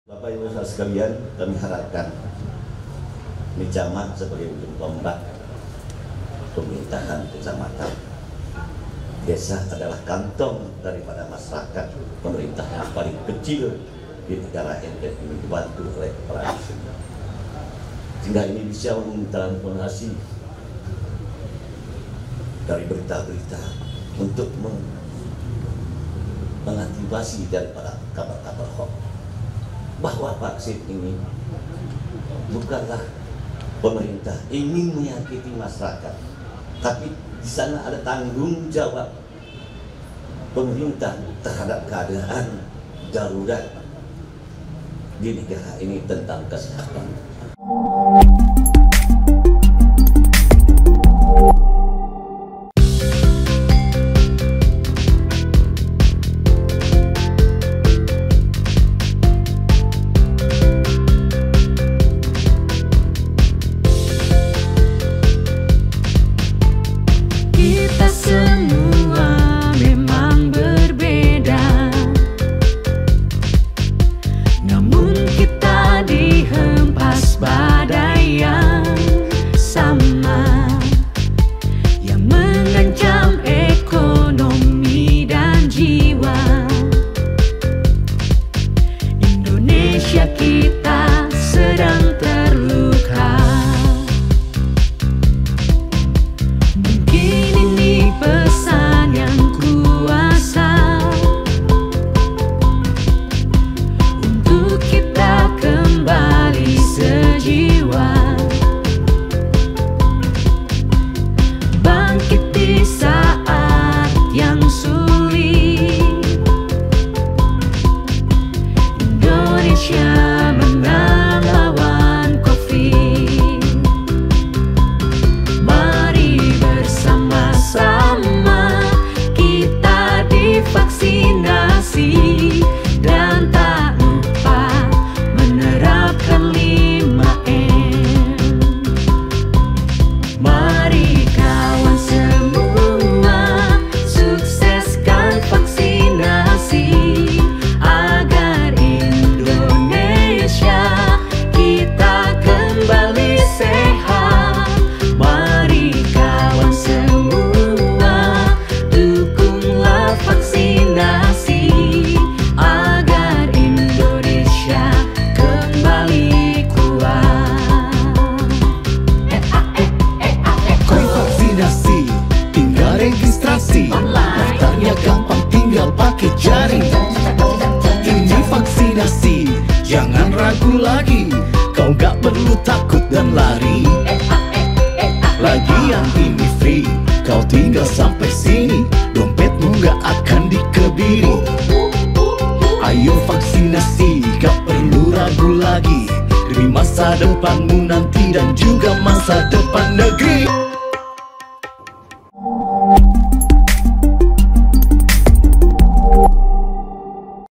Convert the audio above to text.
Bapak Ibu saudara sekalian, kami harapkan ini camat sebagai ujung tombak pemerintahan kecamatan. Desa adalah kantong daripada masyarakat, pemerintah yang paling kecil di negara ini dibantu oleh kepala desa. Sehingga ini bisa mentransformasi dari berita-berita untuk mengantisipasi daripada kabar-kabar hoax bahwa vaksin ini bukanlah pemerintah ingin menyakiti masyarakat, tapi di sana ada tanggung jawab pemerintah terhadap keadaan darurat di negara ini tentang kesehatan. Kita sedang terluka. Mungkin ini pesan yang kuasa untuk kita kembali sejiwa, bangkit di saat yang sulit. Indonesia menang lawan COVID. Mari bersama-sama kita divaksinasi dan tak lupa menerapkan 5M. Mari kawan semua sukseskan vaksinasi agar Indonesia kita kembali sehat. Mari kawan semua dukunglah vaksinasi agar Indonesia kembali kuat. Klik vaksinasi, tinggal registrasi. Daftarnya gampang, tinggal pakai jari. Ini vaksinasi, jangan ragu lagi. Kau gak perlu takut dan lari. Lagian ini free, kau tinggal sampai sini. Dompetmu gak akan dikebiri. Ayo vaksinasi, gak perlu ragu lagi. Demi masa depanmu nanti dan juga masa depan negeri.